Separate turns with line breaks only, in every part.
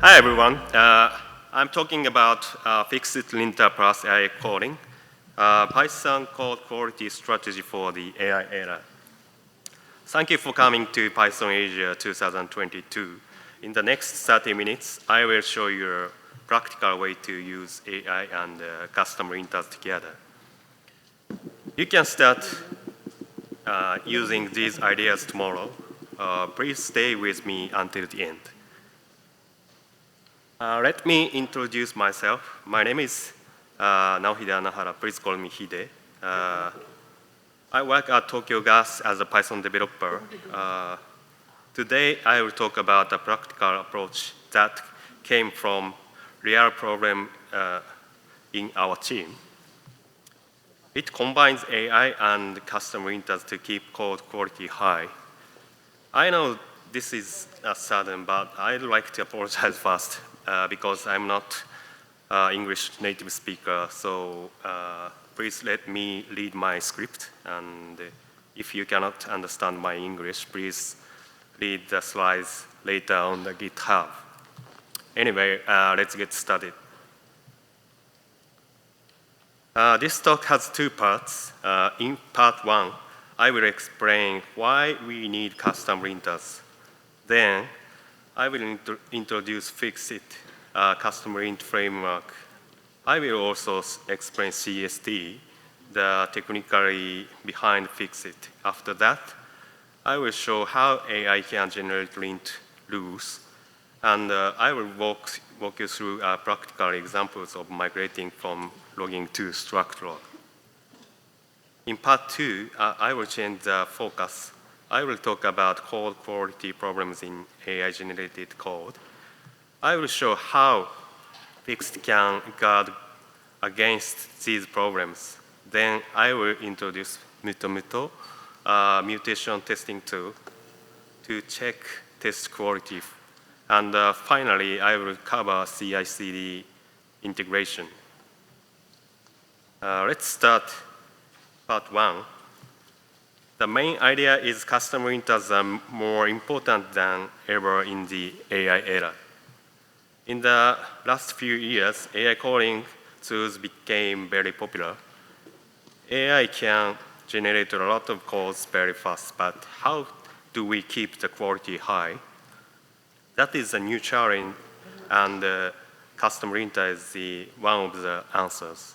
Hi everyone. I'm talking about Fixit linter+AI coding, Python code quality strategy for the AI era. Thank you for coming to PythonAsia 2022. In the next 30 minutes, I will show you a practical way to use AI and custom linters together. You can start using these ideas tomorrow. Please stay with me until the end. Let me introduce myself. My name is Naohide Anahara. Please call me Hide. I work at Tokyo Gas as a Python developer. Today, I will talk about a practical approach that came from real problem in our team. It combines AI and custom linters to keep code quality high. I know this is sudden, but I'd like to apologize first. Because I'm not English native speaker, so please let me read my script. And if you cannot understand my English, please read the slides later on the GitHub. Anyway, let's get started. This talk has two parts. In part one, I will explain why we need custom linters. Then, I will introduce Fixit, custom lint framework. I will also explain CST, the technically behind Fixit. After that, I will show how AI can generate lint rules, and I will walk you through practical examples of migrating from logging to struct log. In part two, I will change the focus. I will talk about code quality problems in AI-generated code. I will show how Fixit can guard against these problems. Then I will introduce Muto, a mutation testing tool, to check test quality. And finally, I will cover CI/CD integration. Let's start part one. The main idea is custom linters are more important than ever in the AI era. In the last few years, AI coding tools became very popular. AI can generate a lot of codes very fast, but how do we keep the quality high? That is a new challenge, and custom linter is one of the answers.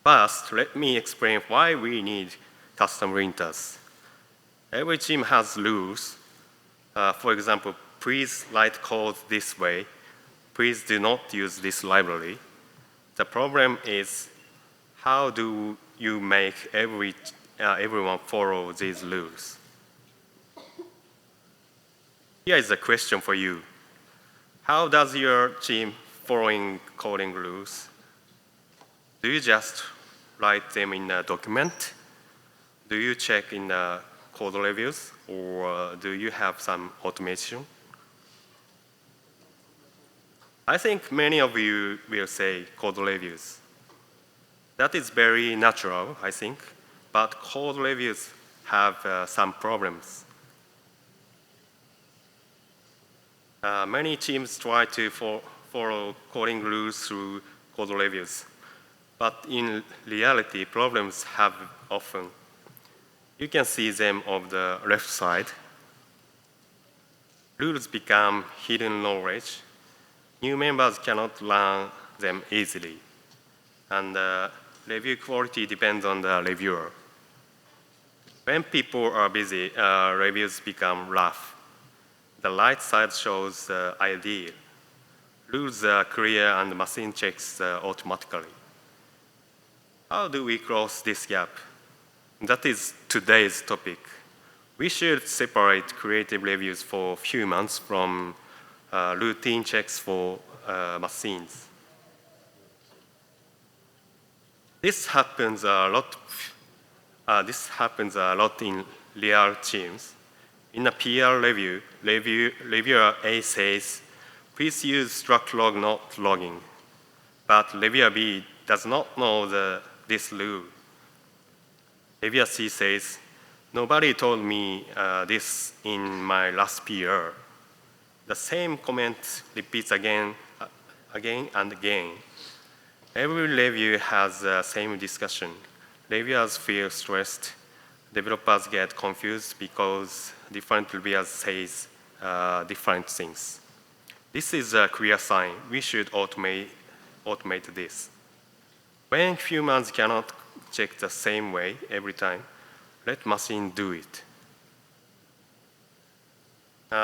First, let me explain why we need custom linters. Every team has rules. For example, please write code this way. Please do not use this library. The problem is, how do you make everyone follow these rules? Here is a question for you. How does your team following coding rules? Do you just write them in a document? Do you check in the code reviews, or do you have some automation? I think many of you will say code reviews. That is very natural, I think, but code reviews have some problems. Many teams try to follow coding rules through code reviews. But in reality, problems have often. You can see them on the left side. Rules become hidden knowledge. New members cannot learn them easily. And review quality depends on the reviewer. When people are busy, reviews become rough. The right side shows the ideal. Rules are clear and the machine checks automatically. How do we close this gap? That is today's topic. We should separate creative reviews for humans from routine checks for machines. This happens a lot. In real teams. In a PR review, reviewer A says, "Please use struct log, not logging." But reviewer B does not know this rule. Reviewer C says, "Nobody told me this in my last PR." The same comment repeats again and again. Every review has the same discussion. Reviewers feel stressed. Developers get confused because different reviewers say different things. This is a clear sign. We should automate this. When humans cannot check the same way every time, let machine do it.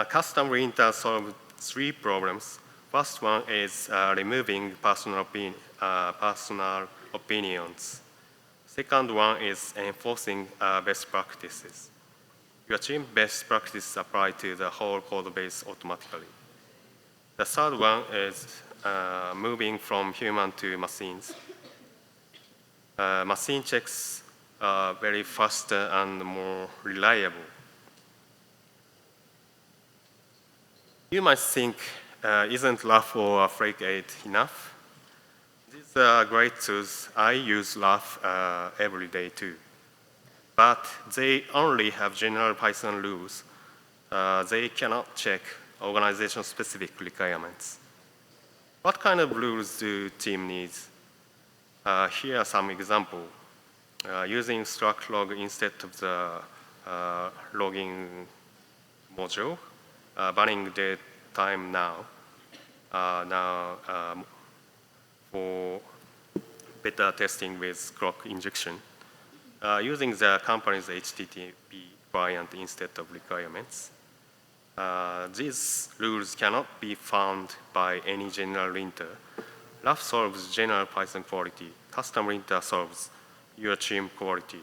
Custom linter solves 3 problems. First one is removing personal opinions. Second one is enforcing best practices. You achieve best practices apply to the whole code base automatically. The third one is moving from human to machines. Machine checks are very faster and more reliable. You might think, isn't Laugh or Fixit enough? These are great tools. I use Laugh every day too. But they only have general Python rules. They cannot check organization-specific requirements. What kind of rules do team needs? Here are some examples. Using struct log instead of the logging module, banning the time now for better testing with clock injection, using the company's HTTP client instead of requirements. These rules cannot be found by any general linter. Laugh solves general Python quality. Custom linter solves your team quality.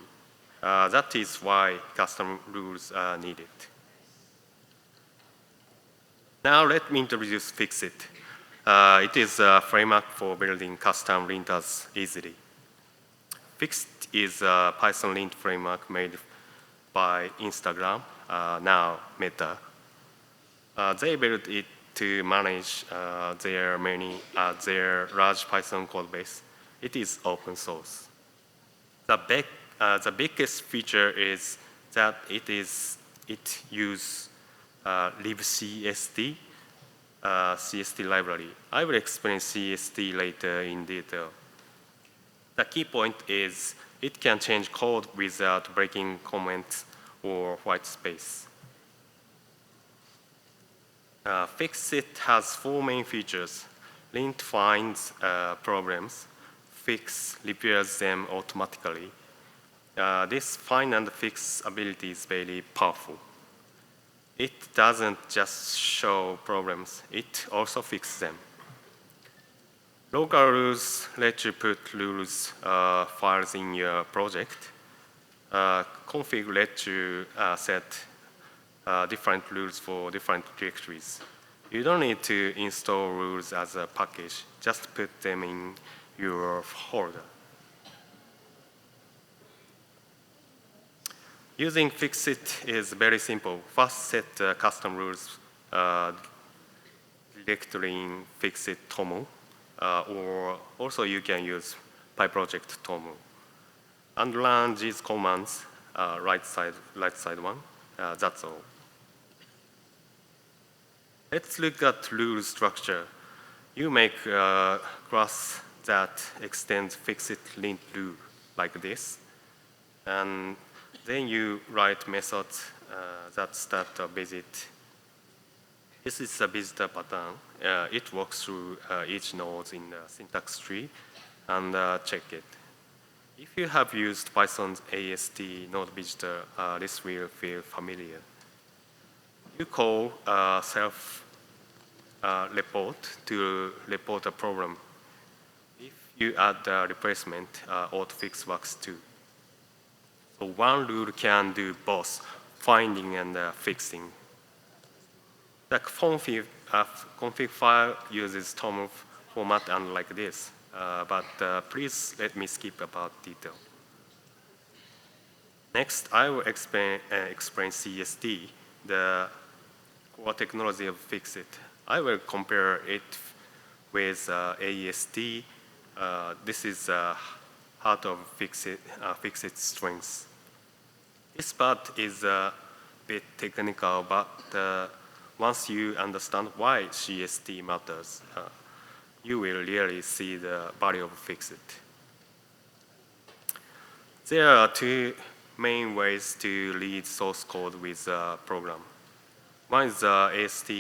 That is why custom rules are needed. Now let me introduce Fixit. It is a framework for building custom linters easily. Fixit is a Python lint framework made by Instagram, now Meta. They built it to manage their large Python code base. It is open source. The biggest feature is that it uses libcst CST library. I will explain CST later in detail. The key point is it can change code without breaking comments or white space. Fixit has 4 main features. Lint finds problems. Fix repairs them automatically. This find and fix ability is very powerful. It doesn't just show problems, it also fixes them. Local rules let you put rules files in your project. Config lets you set different rules for different directories. You don't need to install rules as a package, just put them in your folder. Using Fixit is very simple. First, set custom rules directly in Fixit Tomo, or also you can use PyProject Tomo. And run these commands, right side one. That's all. Let's look at rule structure. You make a class that extends Fixit lint rule like this, and then you write methods that start a visit. This is a visitor pattern. It walks through each node in the syntax tree and check it. If you have used Python's AST node visitor, this will feel familiar. You call self report to report a problem. If you add a replacement, autofix works too. So one rule can do both finding and fixing. The config file uses TOM format and like this, but please let me skip about detail. Next, I will explain CST, the core technology of Fixit. I will compare it with AST. This is heart of Fixit's strengths. This part is a bit technical, but once you understand why CST matters, you will really see the value of Fixit. There are two main ways to read source code with a program. One is AST.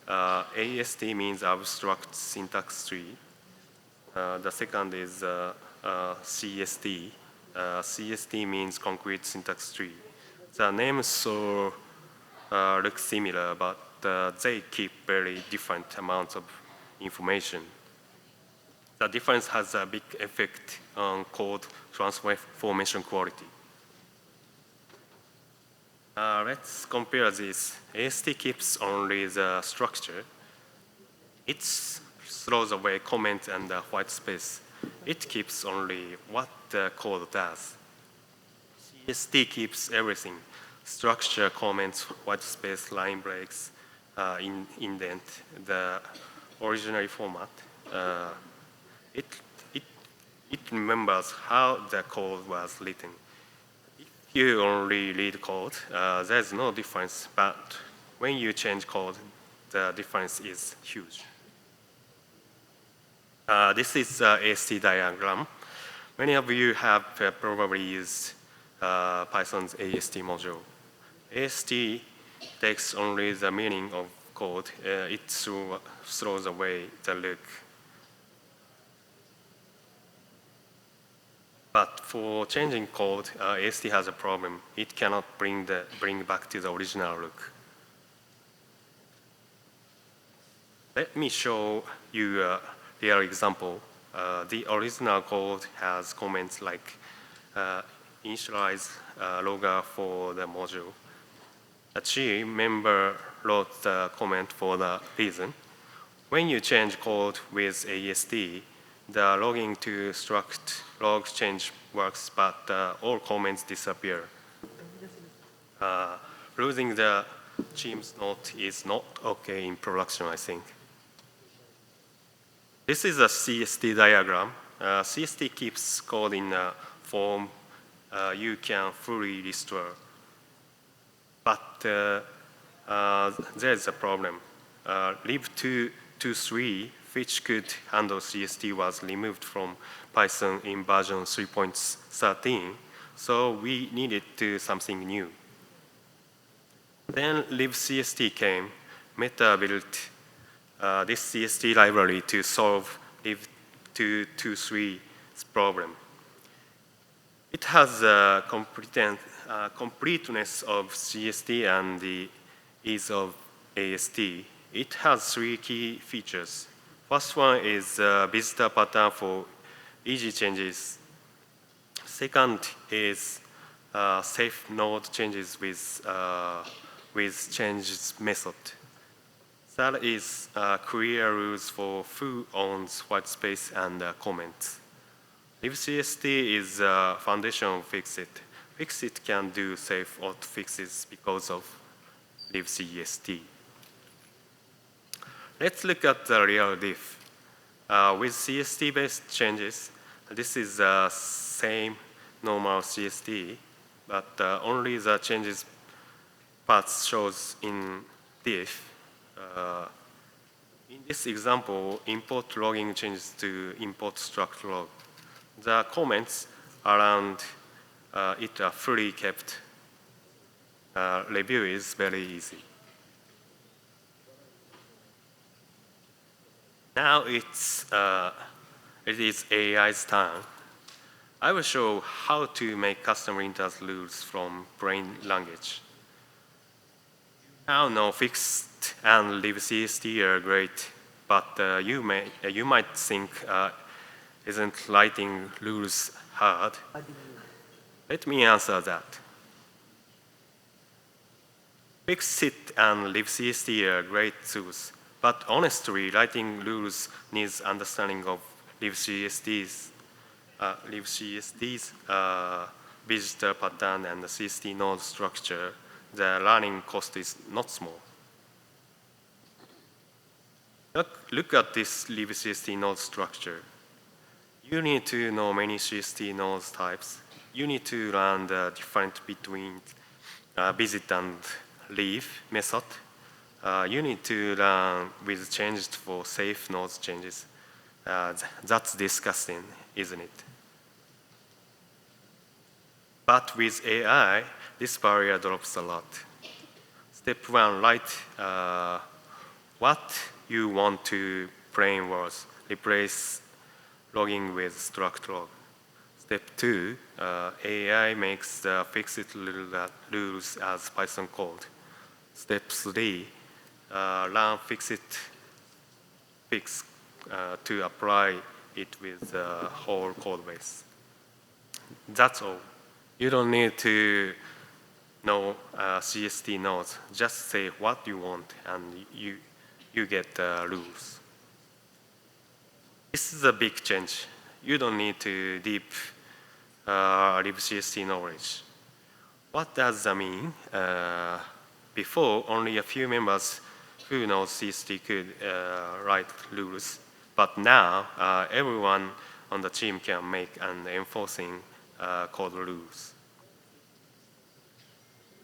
AST means abstract syntax tree. The second is CST. CST means concrete syntax tree. The names look similar, but they keep very different amounts of information. The difference has a big effect on code transformation quality. Let's compare this. AST keeps only the structure. It throws away comments and the white space. It keeps only what the code does. CST keeps everything: structure, comments, white space, line breaks, indent, the original format. It remembers how the code was written. If you only read code, there's no difference, but when you change code, the difference is huge. This is the AST diagram. Many of you have probably used Python's AST module. AST takes only the meaning of code. It throws away the look. But for changing code, AST has a problem. It cannot bring back to the original look. Let me show you a real example. The original code has comments like initialize logger for the module. A team member wrote the comment for the reason. When you change code with AST, the logging to struct log change works, but all comments disappear. Losing the team's note is not okay in production, I think. This is a CST diagram. CST keeps code in a form you can fully restore. But there's a problem. lib223, which could handle CST, was removed from Python in version 3.13, so we needed to do something new. Then libcst came. Meta built this CST library to solve lib223's problem. It has a completeness of CST and the ease of AST. It has three key features. First one is visitor pattern for easy changes. Second is safe node changes with changes method. Third is clear rules for who owns white space and comments. libcst is the foundation of Fixit. Fixit can do safe auto fixes because of libcst. Let's look at the real diff. With CST-based changes, this is the same normal CST, but only the changes path shows in diff. In this example, import logging changes to import struct log. The comments around it are fully kept. Review is very easy. Now it is AI's turn. I will show how to make custom linters rules from plain language. Now no Fixit and libcst are great, but you might think, isn't writing rules hard? Let me answer that. Fixit and libcst are great tools, but honestly, writing rules needs understanding of libcst's visitor pattern and the CST node structure. The learning cost is not small. Look at this libcst node structure. You need to know many CST node types. You need to learn the difference between visit and leave method. You need to run with changes for safe nodes changes. That's disgusting, isn't it? But with AI, this barrier drops a lot. Step one, write what you want to plain words. Replace logging with struct log. Step two, AI makes the Fixit rules as Python code. Step three, run Fixit fix to apply it with the whole code base. That's all. You don't need to know CST nodes. Just say what you want and you get the rules. This is a big change. You don't need to deep libCST knowledge. What does that mean? Before, only a few members who know CST could write rules. But now, everyone on the team can make and enforcing code rules.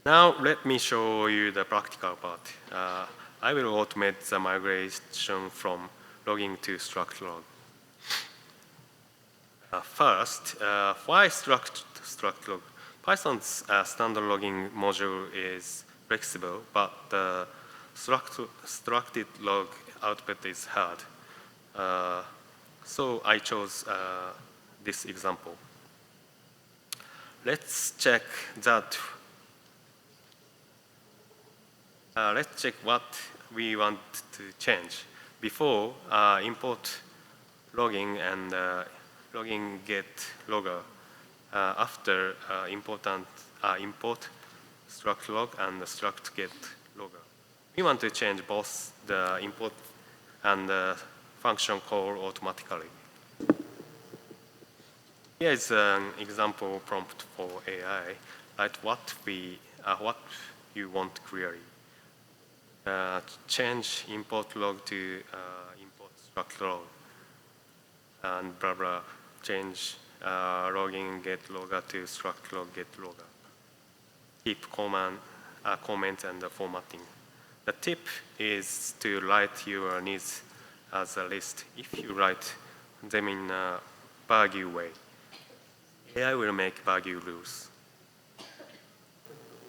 Now, let me show you the practical part. I will automate the migration from logging to struct log. First, why struct log? Python's standard logging module is flexible, but the structed log output is hard. So I chose this example. Let's check that. Let's check what we want to change. Before, import logging and logging get logger. After import struct log and struct get logger. We want to change both the import and the function call automatically. Here is an example prompt for AI. Write what you want to query. Change import log to import struct log, and blah blah. Change logging get logger to struct log get logger. Keep comments and the formatting. The tip is to write your needs as a list. If you write them in a Baguette way, AI will make Baguette rules.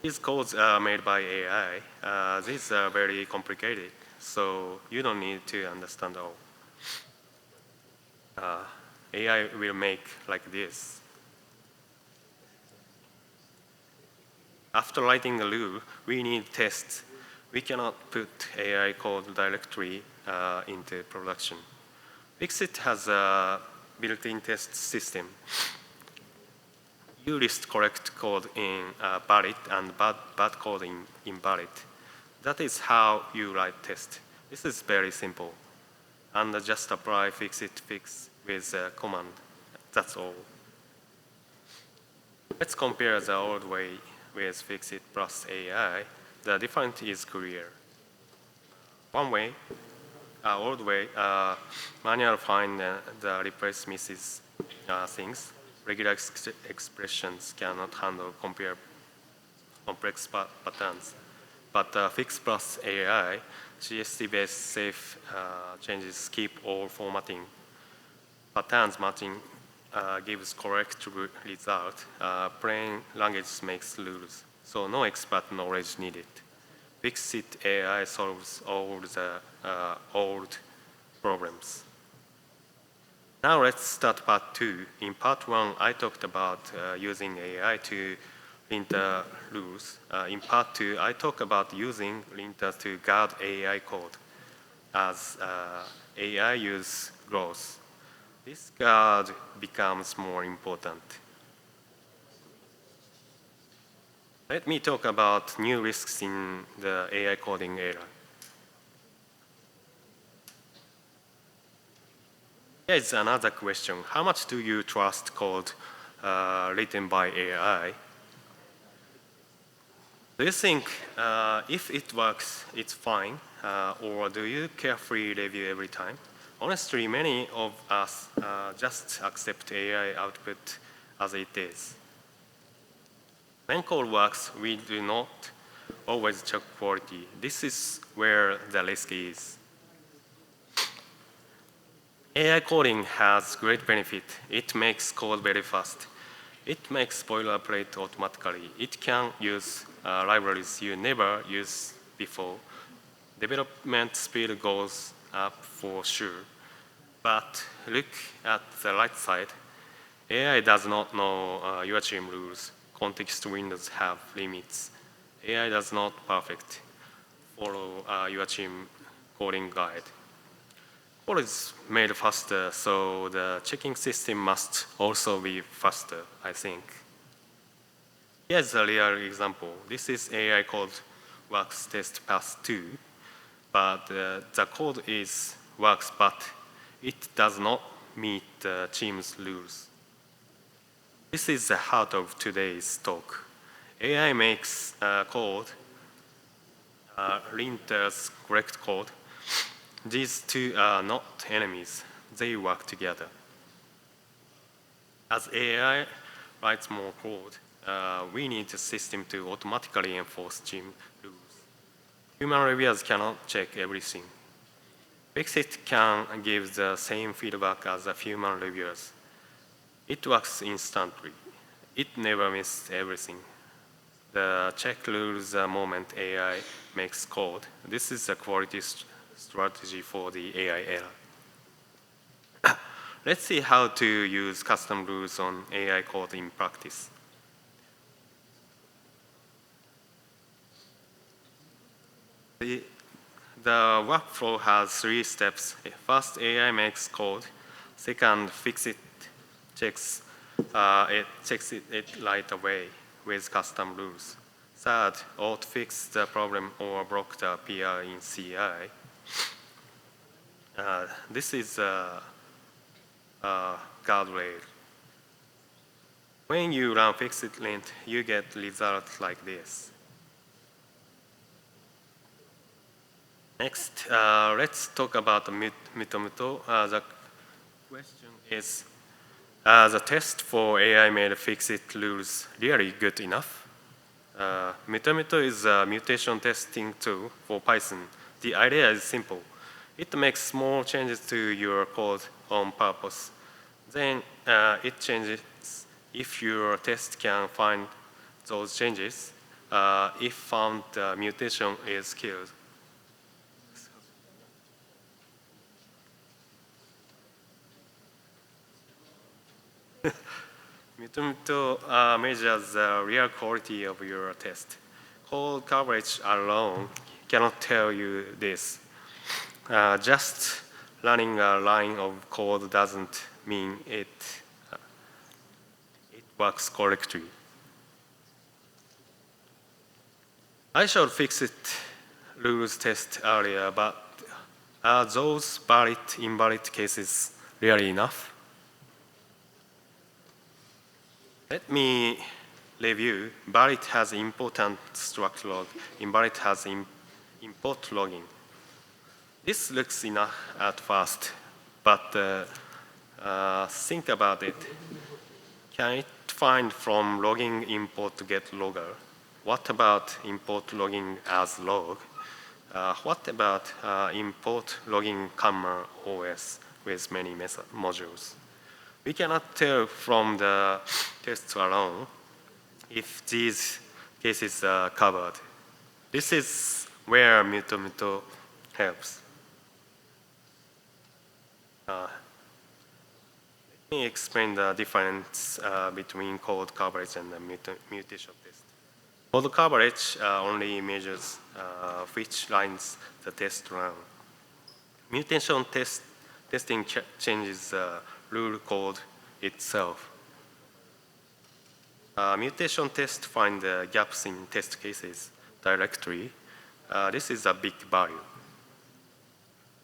These codes are made by AI. These are very complicated, so you don't need to understand all. AI will make like this. After writing a rule, we need tests. We cannot put AI code directly into production. Fixit has a built-in test system. You list correct code in valid and bad code in invalid. That is how you write test. This is very simple. And just apply Fixit fix with a command. That's all. Let's compare the old way with Fixit plus AI. The difference is clear. One way, old way, manual find the replace misses things. Regular expressions cannot handle complex patterns. But Fix plus AI, CST-based safe changes keep all formatting. Patterns matching gives correct result. Plain language makes rules. So no expert knowledge needed. Fixit AI solves all the old problems. Now let's start part 2. In part 1, I talked about using AI to linter rules. In part 2, I talk about using linter to guard AI code as AI use grows. This guard becomes more important. Let me talk about new risks in the AI coding era. Here is another question. How much do you trust code written by AI? Do you think if it works, it's fine? Or do you carefully review every time? Honestly, many of us just accept AI output as it is. When code works, we do not always check quality. This is where the risk is. AI coding has great benefit. It makes code very fast. It makes boilerplate automatically. It can use libraries you never used before. Development speed goes up for sure. But look at the right side. AI does not know your team rules. Context windows have limits. AI does not perfect follow your team coding guide. Code is made faster, so the checking system must also be faster, I think. Here's a real example. This is AI code works test pass 2, but the code works, but it does not meet the team's rules. This is the heart of today's talk. AI makes code, linters correct code. These two are not enemies. They work together. As AI writes more code, we need a system to automatically enforce team rules. Human reviewers cannot check everything. Fixit can give the same feedback as the human reviewers. It works instantly. It never misses everything. The check rules the moment AI makes code. This is a quality strategy for the AI era. Let's see how to use custom rules on AI code in practice. The workflow has 3 steps. First, AI makes code. Second, Fixit checks it right away with custom rules. Third, auto fix the problem or block the PR in CI. This is a guardrail. When you run Fixit lint, you get results like this. Next, let's talk about the Mutomuto. The question is, the test for AI-made Fixit rules really good enough? Mutomuto is a mutation testing tool for Python. The idea is simple. It makes small changes to your code on purpose. Then it changes if your test can find those changes. If found, the mutation is killed. Mutomuto measures the real quality of your test. Code coverage alone cannot tell you this. Just running a line of code doesn't mean it works correctly. I showed Fixit rules test earlier, but are those valid, invalid cases really enough? Let me review. Valid has important struct log. Invalid has import logging. This looks enough at first, but think about it. Can it find from logging import to get logger? What about import logging as log? What about import logging camera OS with many modules? We cannot tell from the tests alone if these cases are covered. This is where Mutomuto helps. Let me explain the difference between code coverage and the mutation test. Code coverage only measures which lines the test run. Mutation testing changes the rule code itself. Mutation test find the gaps in test cases directly. This is a big value.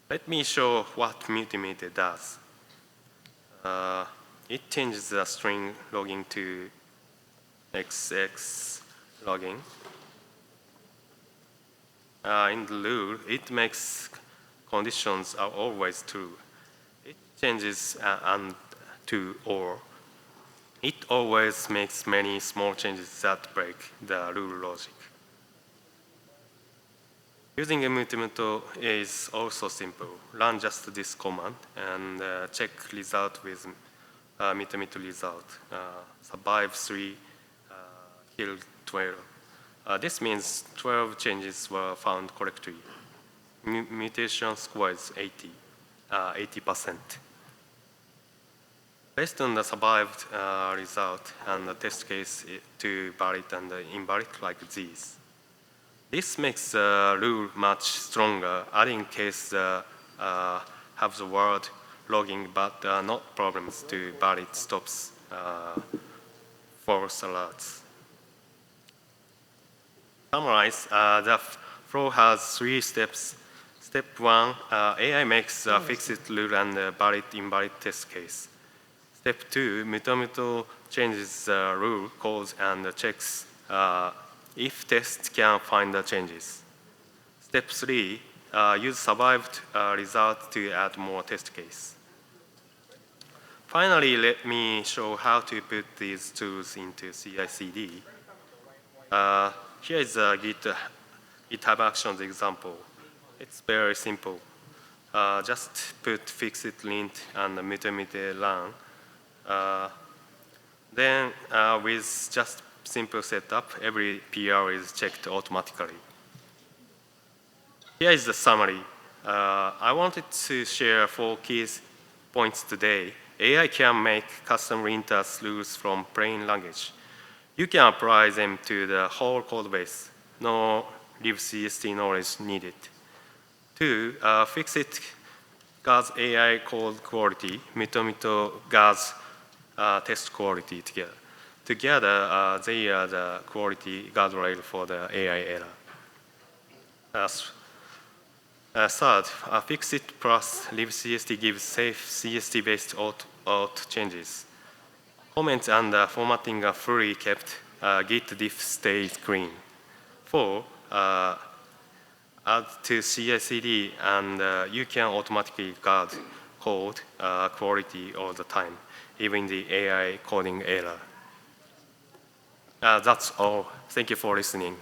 Let me show what Mutomuto does. It changes the string logging to XX logging. In the rule, it makes conditions are always true. It changes and to or. It always makes many small changes that break the rule logic. Using immutable is also simple. Run just this command and check result with mutable result. Survive 3, kill 12. This means 12 changes were found correctly. Mutation score is 80%. Based on the survived result and the test case to valid and invalid like these. This makes the rule much stronger, adding case have the word logging but not problems to valid stops false alerts. Summarize, the flow has 3 steps. Step 1, AI makes a fixed rule and a valid invalid test case. Step 2, mutable changes the rule calls and checks if test can find the changes. Step 3, use survived result to add more test case. Finally, let me show how to put these tools into CI/CD. Here is a GitHub Actions example. It's very simple. Just put Fixit lint and mutable run. Then with just simple setup, every PR is checked automatically. Here is the summary. I wanted to share 4 key points today. AI can make custom linters rules from plain language. You can apply them to the whole code base. No libcst knowledge needed. 2, Fixit guards AI code quality, mutable guards test quality together. Together, they are the quality guardrail for the AI error. Third, Fixit plus libcst gives safe CST-based auth changes. Comments and formatting are fully kept. Git diff stays clean. 4, add to CI/CD and you can automatically guard code quality all the time, even the AI coding error. That's all. Thank you for listening.